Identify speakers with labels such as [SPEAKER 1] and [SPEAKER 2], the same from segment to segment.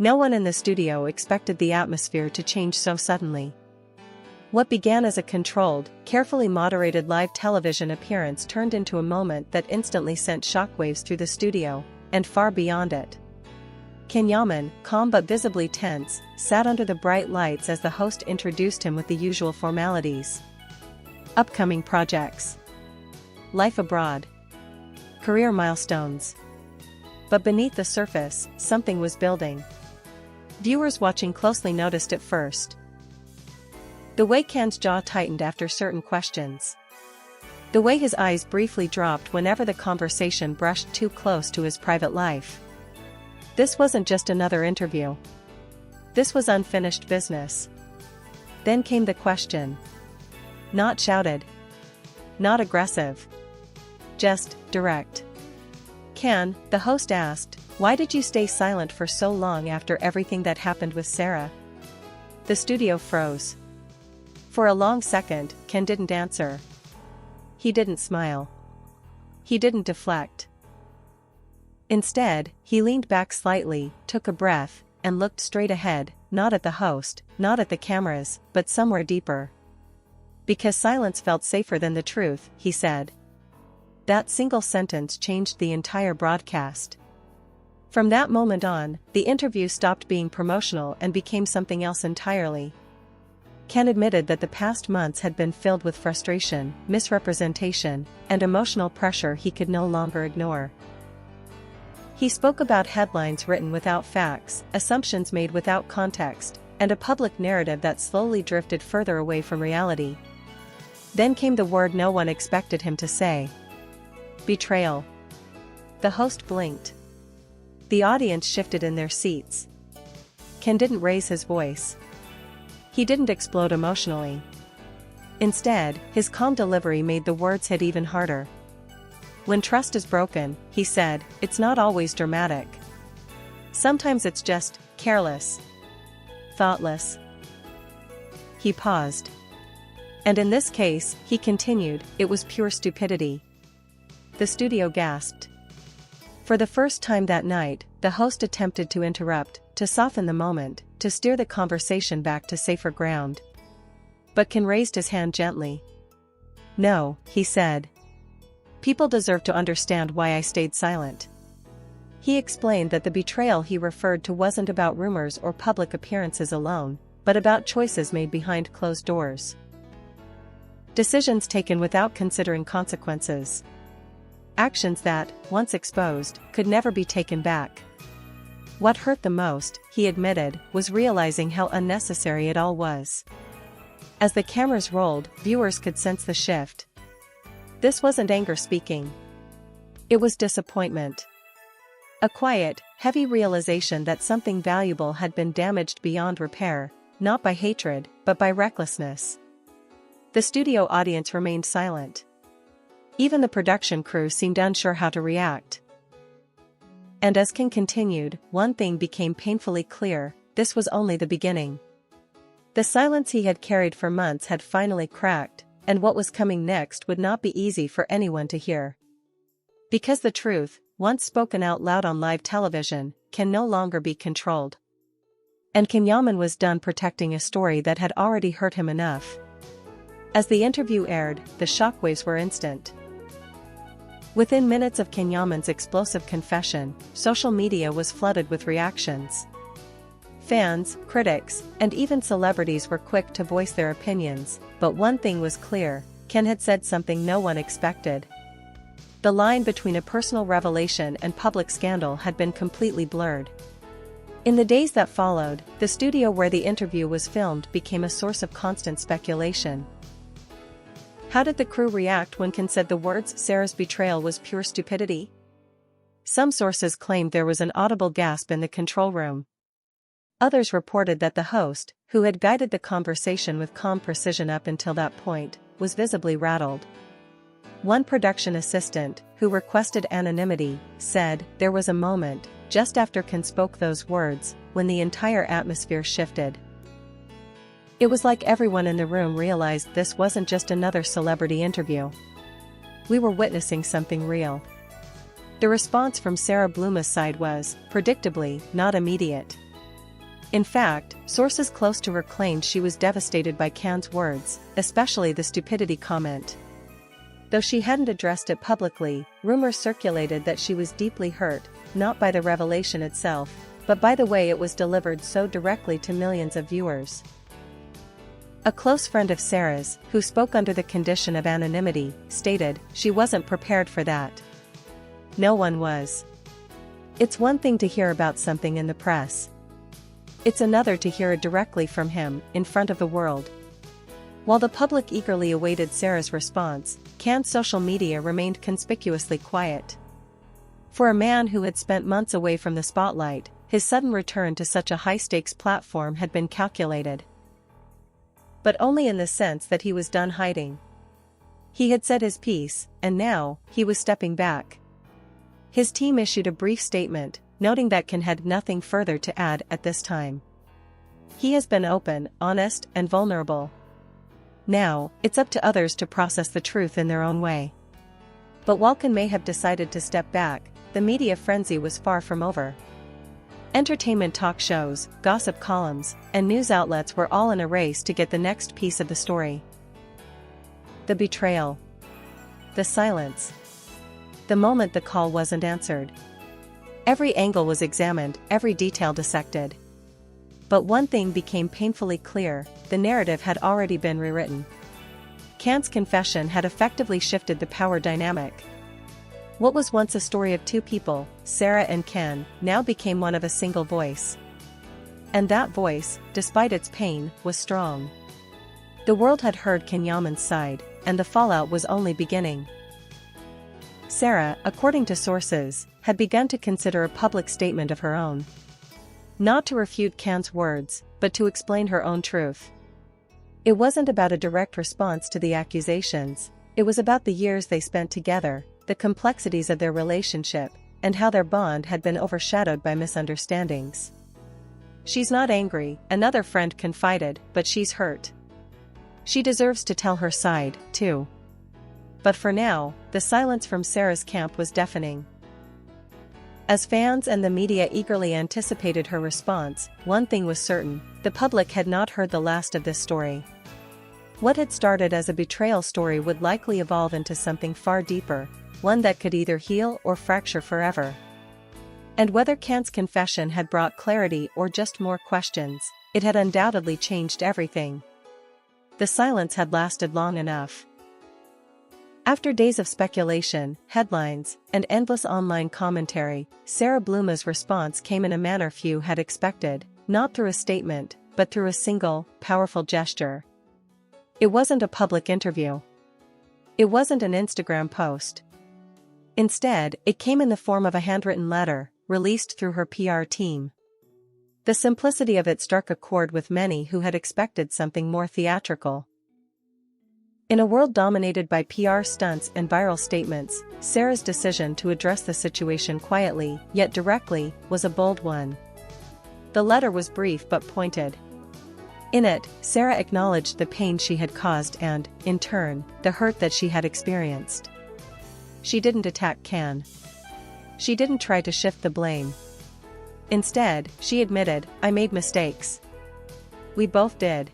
[SPEAKER 1] No one in the studio expected the atmosphere to change so suddenly. What began as a controlled, carefully moderated live television appearance turned into a moment that instantly sent shockwaves through the studio, and far beyond it. Yaman, calm but visibly tense, sat under the bright lights as the host introduced him with the usual formalities. Upcoming projects. Life abroad. Career milestones. But beneath the surface, something was building. Viewers watching closely noticed it first. The way Can's jaw tightened after certain questions. The way his eyes briefly dropped whenever the conversation brushed too close to his private life. This wasn't just another interview. This was unfinished business. Then came the question. Not shouted. Not aggressive. Just direct. Can, the host asked, why did you stay silent for so long after everything that happened with Sara? The studio froze. For a long second, Ken didn't answer. He didn't smile. He didn't deflect. Instead, he leaned back slightly, took a breath, and looked straight ahead, not at the host, not at the cameras, but somewhere deeper. Because silence felt safer than the truth, he said. That single sentence changed the entire broadcast. From that moment on, the interview stopped being promotional and became something else entirely. Ken admitted that the past months had been filled with frustration, misrepresentation, and emotional pressure he could no longer ignore. He spoke about headlines written without facts, assumptions made without context, and a public narrative that slowly drifted further away from reality. Then came the word no one expected him to say. Betrayal. The host blinked. The audience shifted in their seats. Ken didn't raise his voice. He didn't explode emotionally. Instead, his calm delivery made the words hit even harder. When trust is broken, he said, it's not always dramatic. Sometimes it's just careless. Thoughtless. He paused. And in this case, he continued, it was pure stupidity. The studio gasped. For the first time that night, the host attempted to interrupt, to soften the moment, to steer the conversation back to safer ground. But Ken raised his hand gently. No, he said. People deserve to understand why I stayed silent. He explained that the betrayal he referred to wasn't about rumors or public appearances alone, but about choices made behind closed doors. Decisions taken without considering consequences. Actions that, once exposed, could never be taken back. What hurt the most, he admitted, was realizing how unnecessary it all was. As the cameras rolled, viewers could sense the shift. This wasn't anger speaking. It was disappointment. A quiet, heavy realization that something valuable had been damaged beyond repair, not by hatred, but by recklessness. The studio audience remained silent. Even the production crew seemed unsure how to react. And as Ken continued, one thing became painfully clear, this was only the beginning. The silence he had carried for months had finally cracked, and what was coming next would not be easy for anyone to hear. Because the truth, once spoken out loud on live television, can no longer be controlled. And Yaman was done protecting a story that had already hurt him enough. As the interview aired, the shockwaves were instant. Within minutes of Yaman's explosive confession, social media was flooded with reactions. Fans, critics, and even celebrities were quick to voice their opinions, but one thing was clear, Ken had said something no one expected. The line between a personal revelation and public scandal had been completely blurred. In the days that followed, the studio where the interview was filmed became a source of constant speculation. How did the crew react when Ken said the words Sara's betrayal was pure stupidity? Some sources claimed there was an audible gasp in the control room. Others reported that the host, who had guided the conversation with calm precision up until that point, was visibly rattled. One production assistant, who requested anonymity, said, there was a moment, just after Ken spoke those words, when the entire atmosphere shifted. It was like everyone in the room realized this wasn't just another celebrity interview. We were witnessing something real. The response from Sara Blooma's side was, predictably, not immediate. In fact, sources close to her claimed she was devastated by Can's words, especially the stupidity comment. Though she hadn't addressed it publicly, rumors circulated that she was deeply hurt, not by the revelation itself, but by the way it was delivered so directly to millions of viewers. A close friend of Sara's, who spoke under the condition of anonymity, stated, "She wasn't prepared for that. No one was. It's one thing to hear about something in the press. It's another to hear it directly from him, in front of the world." While the public eagerly awaited Sara's response, Can's social media remained conspicuously quiet. For a man who had spent months away from the spotlight, his sudden return to such a high-stakes platform had been calculated. But only in the sense that he was done hiding. He had said his piece, and now, he was stepping back. His team issued a brief statement, noting that Can had nothing further to add at this time. He has been open, honest, and vulnerable. Now, it's up to others to process the truth in their own way. But while Can may have decided to step back, the media frenzy was far from over. Entertainment talk shows, gossip columns, and news outlets were all in a race to get the next piece of the story. The betrayal. The silence. The moment the call wasn't answered. Every angle was examined, every detail dissected. But one thing became painfully clear: the narrative had already been rewritten. Can's confession had effectively shifted the power dynamic. What was once a story of two people, Sara and Can, now became one of a single voice. And that voice, despite its pain, was strong. The world had heard Yaman's side, and the fallout was only beginning. Sara, according to sources, had begun to consider a public statement of her own. Not to refute Can's words, but to explain her own truth. It wasn't about a direct response to the accusations, it was about the years they spent together, the complexities of their relationship, and how their bond had been overshadowed by misunderstandings. "She's not angry," another friend confided, "but she's hurt. She deserves to tell her side, too." But for now, the silence from Sara's camp was deafening. As fans and the media eagerly anticipated her response, one thing was certain: the public had not heard the last of this story. What had started as a betrayal story would likely evolve into something far deeper, one that could either heal or fracture forever. And whether Can's confession had brought clarity or just more questions, it had undoubtedly changed everything. The silence had lasted long enough. After days of speculation, headlines, and endless online commentary, Sara Blooma's response came in a manner few had expected, not through a statement, but through a single, powerful gesture. It wasn't a public interview. It wasn't an Instagram post. Instead, it came in the form of a handwritten letter, released through her PR team. The simplicity of it struck a chord with many who had expected something more theatrical. In a world dominated by PR stunts and viral statements, Sara's decision to address the situation quietly, yet directly, was a bold one. The letter was brief but pointed. In it, Sara acknowledged the pain she had caused and, in turn, the hurt that she had experienced. She didn't attack Can. She didn't try to shift the blame. Instead, she admitted, "I made mistakes. We both did."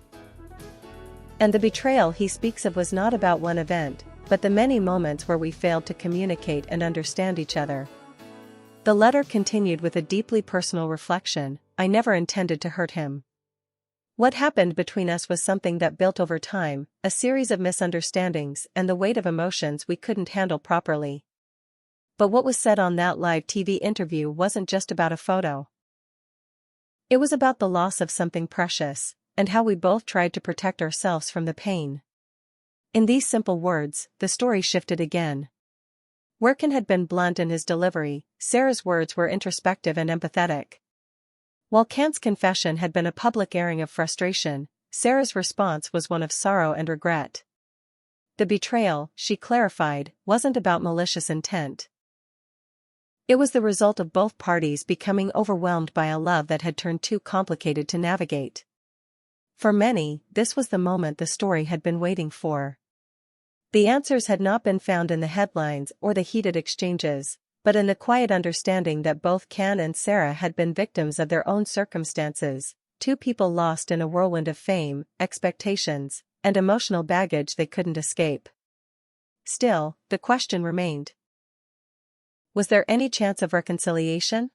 [SPEAKER 1] And the betrayal he speaks of was not about one event, but the many moments where we failed to communicate and understand each other. The letter continued with a deeply personal reflection: "I never intended to hurt him. What happened between us was something that built over time, a series of misunderstandings and the weight of emotions we couldn't handle properly." But what was said on that live TV interview wasn't just about a photo. It was about the loss of something precious, and how we both tried to protect ourselves from the pain. In these simple words, the story shifted again. Where Can had been blunt in his delivery, Sara's words were introspective and empathetic. While Can's confession had been a public airing of frustration, Sara's response was one of sorrow and regret. The betrayal, she clarified, wasn't about malicious intent. It was the result of both parties becoming overwhelmed by a love that had turned too complicated to navigate. For many, this was the moment the story had been waiting for. The answers had not been found in the headlines or the heated exchanges, but in the quiet understanding that both Can and Sara had been victims of their own circumstances, two people lost in a whirlwind of fame, expectations, and emotional baggage they couldn't escape. Still, the question remained. Was there any chance of reconciliation?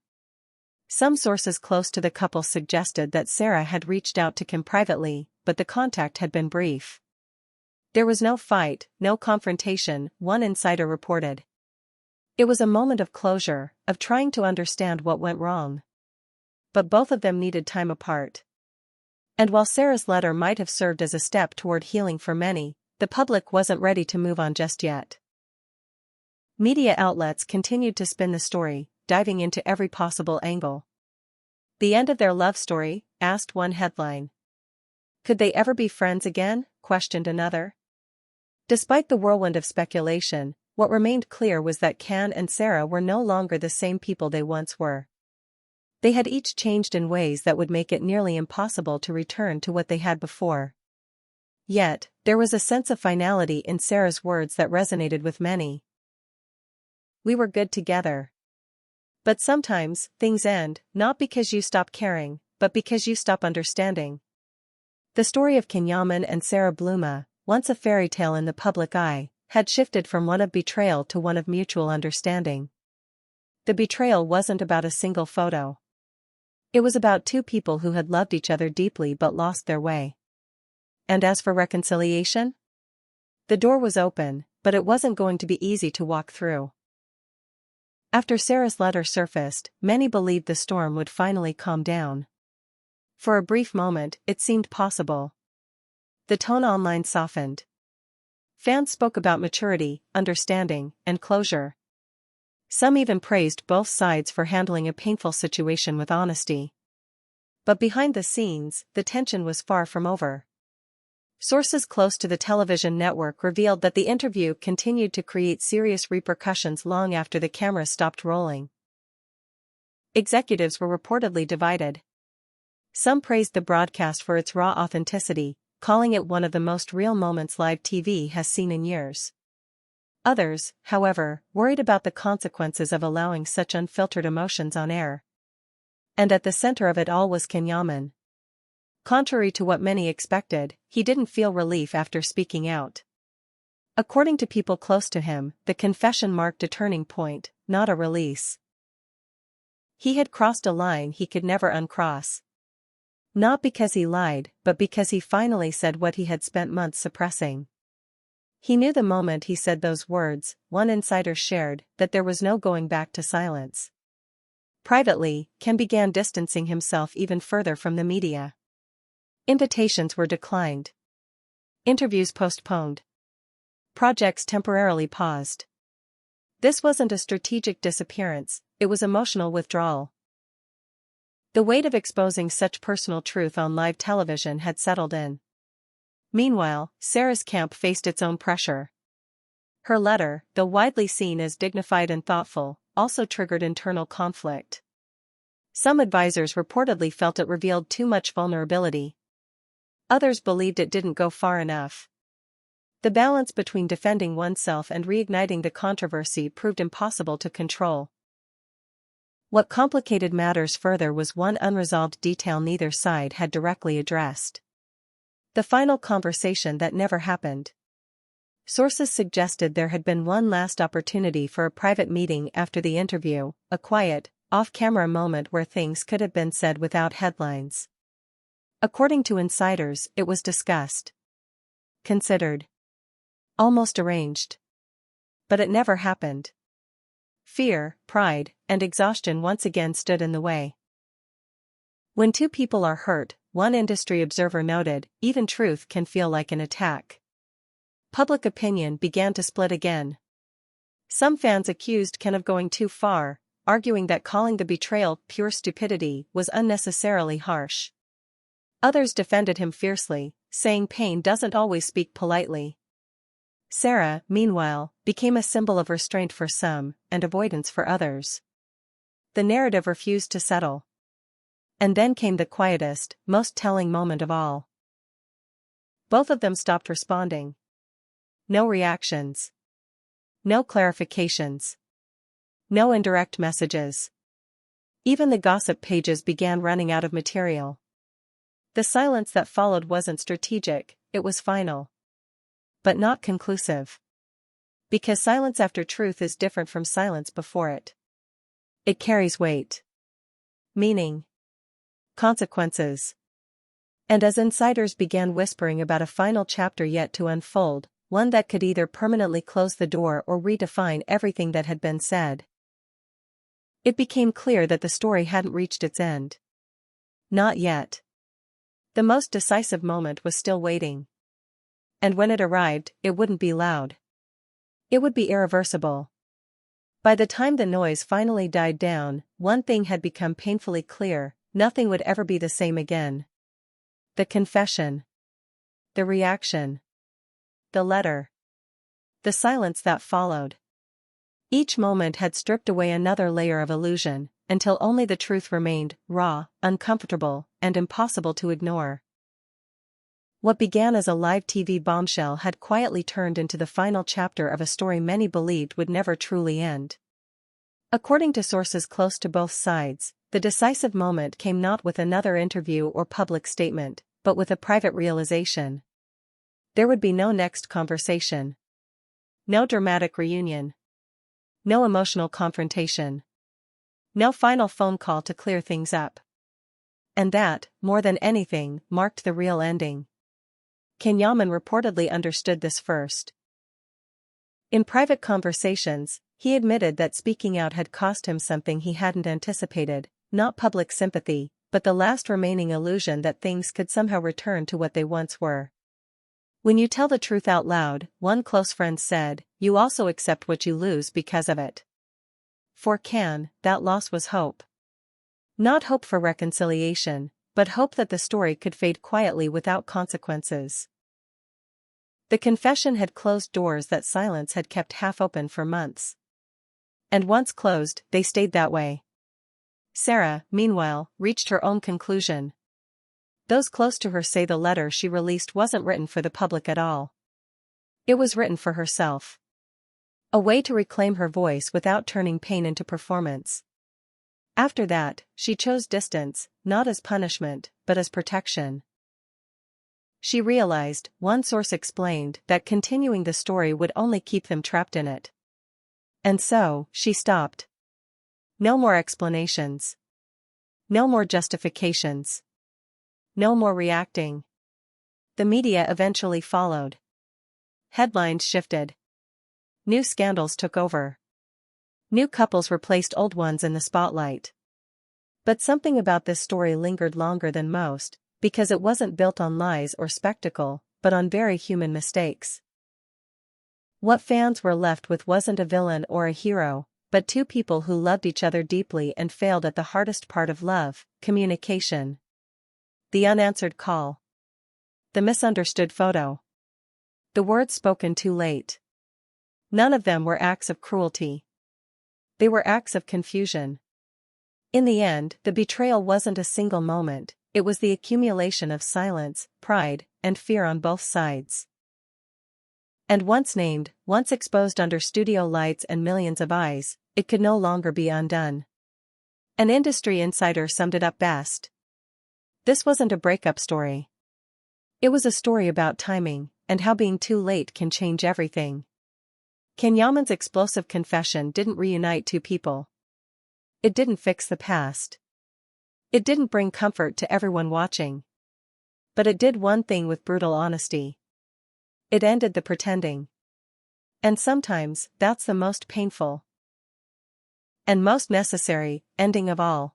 [SPEAKER 1] Some sources close to the couple suggested that Sara had reached out to Kim privately, but the contact had been brief. There was no fight, no confrontation, one insider reported. It was a moment of closure, of trying to understand what went wrong. But both of them needed time apart. And while Sara's letter might have served as a step toward healing for many, the public wasn't ready to move on just yet. Media outlets continued to spin the story, diving into every possible angle. The end of their love story, asked one headline. Could they ever be friends again, questioned another. Despite the whirlwind of speculation, what remained clear was that Can and Sara were no longer the same people they once were. They had each changed in ways that would make it nearly impossible to return to what they had before. Yet, there was a sense of finality in Sara's words that resonated with many. We were good together. But sometimes, things end, not because you stop caring, but because you stop understanding. The story of Yaman and Sara Bluma, once a fairy tale in the public eye, had shifted from one of betrayal to one of mutual understanding. The betrayal wasn't about a single photo. It was about two people who had loved each other deeply but lost their way. And as for reconciliation? The door was open, but it wasn't going to be easy to walk through. After Sara's letter surfaced, many believed the storm would finally calm down. For a brief moment, it seemed possible. The tone online softened. Fans spoke about maturity, understanding, and closure. Some even praised both sides for handling a painful situation with honesty. But behind the scenes, the tension was far from over. Sources close to the television network revealed that the interview continued to create serious repercussions long after the cameras stopped rolling. Executives were reportedly divided. Some praised the broadcast for its raw authenticity, calling it one of the most real moments live TV has seen in years. Others, however, worried about the consequences of allowing such unfiltered emotions on air. And at the center of it all was Yaman. Contrary to what many expected, he didn't feel relief after speaking out. According to people close to him, the confession marked a turning point, not a release. He had crossed a line he could never uncross. Not because he lied, but because he finally said what he had spent months suppressing. He knew the moment he said those words, one insider shared, that there was no going back to silence. Privately, Kim began distancing himself even further from the media. Invitations were declined. Interviews postponed. Projects temporarily paused. This wasn't a strategic disappearance, it was emotional withdrawal. The weight of exposing such personal truth on live television had settled in. Meanwhile, Sara's camp faced its own pressure. Her letter, though widely seen as dignified and thoughtful, also triggered internal conflict. Some advisors reportedly felt it revealed too much vulnerability. Others believed it didn't go far enough. The balance between defending oneself and reigniting the controversy proved impossible to control. What complicated matters further was one unresolved detail neither side had directly addressed. The final conversation that never happened. Sources suggested there had been one last opportunity for a private meeting after the interview, a quiet, off-camera moment where things could have been said without headlines. According to insiders, it was discussed. Considered. Almost arranged. But it never happened. Fear, pride, and exhaustion once again stood in the way. When two people are hurt, one industry observer noted, even truth can feel like an attack. Public opinion began to split again. Some fans accused Ken of going too far, arguing that calling the betrayal pure stupidity was unnecessarily harsh. Others defended him fiercely, saying pain doesn't always speak politely. Sara, meanwhile, became a symbol of restraint for some, and avoidance for others. The narrative refused to settle. And then came the quietest, most telling moment of all. Both of them stopped responding. No reactions. No clarifications. No indirect messages. Even the gossip pages began running out of material. The silence that followed wasn't strategic, it was final. But not conclusive. Because silence after truth is different from silence before it. It carries weight. Meaning. Consequences. And as insiders began whispering about a final chapter yet to unfold, one that could either permanently close the door or redefine everything that had been said, it became clear that the story hadn't reached its end. Not yet. The most decisive moment was still waiting. And when it arrived, it wouldn't be loud. It would be irreversible. By the time the noise finally died down, one thing had become painfully clear: nothing would ever be the same again. The confession. The reaction. The letter. The silence that followed. Each moment had stripped away another layer of illusion, until only the truth remained, raw, uncomfortable, and impossible to ignore. What began as a live TV bombshell had quietly turned into the final chapter of a story many believed would never truly end. According to sources close to both sides, the decisive moment came not with another interview or public statement, but with a private realization. There would be no next conversation. No dramatic reunion. No emotional confrontation. No final phone call to clear things up. And that, more than anything, marked the real ending. Yaman reportedly understood this first. In private conversations, he admitted that speaking out had cost him something he hadn't anticipated, not public sympathy, but the last remaining illusion that things could somehow return to what they once were. When you tell the truth out loud, one close friend said, you also accept what you lose because of it. For Can, that loss was hope. Not hope for reconciliation, but hope that the story could fade quietly without consequences. The confession had closed doors that silence had kept half open for months. And once closed, they stayed that way. Sara, meanwhile, reached her own conclusion. Those close to her say the letter she released wasn't written for the public at all. It was written for herself. A way to reclaim her voice without turning pain into performance. After that, she chose distance, not as punishment, but as protection. She realized, one source explained, that continuing the story would only keep them trapped in it. And so, she stopped. No more explanations. No more justifications. No more reacting. The media eventually followed. Headlines shifted. New scandals took over. New couples replaced old ones in the spotlight. But something about this story lingered longer than most, because it wasn't built on lies or spectacle, but on very human mistakes. What fans were left with wasn't a villain or a hero, but two people who loved each other deeply and failed at the hardest part of love, communication. The unanswered call. The misunderstood photo. The words spoken too late. None of them were acts of cruelty. They were acts of confusion. In the end, the betrayal wasn't a single moment, it was the accumulation of silence, pride, and fear on both sides. And once named, once exposed under studio lights and millions of eyes, it could no longer be undone. An industry insider summed it up best. This wasn't a breakup story. It was a story about timing, and how being too late can change everything. Yaman's explosive confession didn't reunite two people. It didn't fix the past. It didn't bring comfort to everyone watching. But it did one thing with brutal honesty. It ended the pretending. And sometimes, that's the most painful and most necessary ending of all.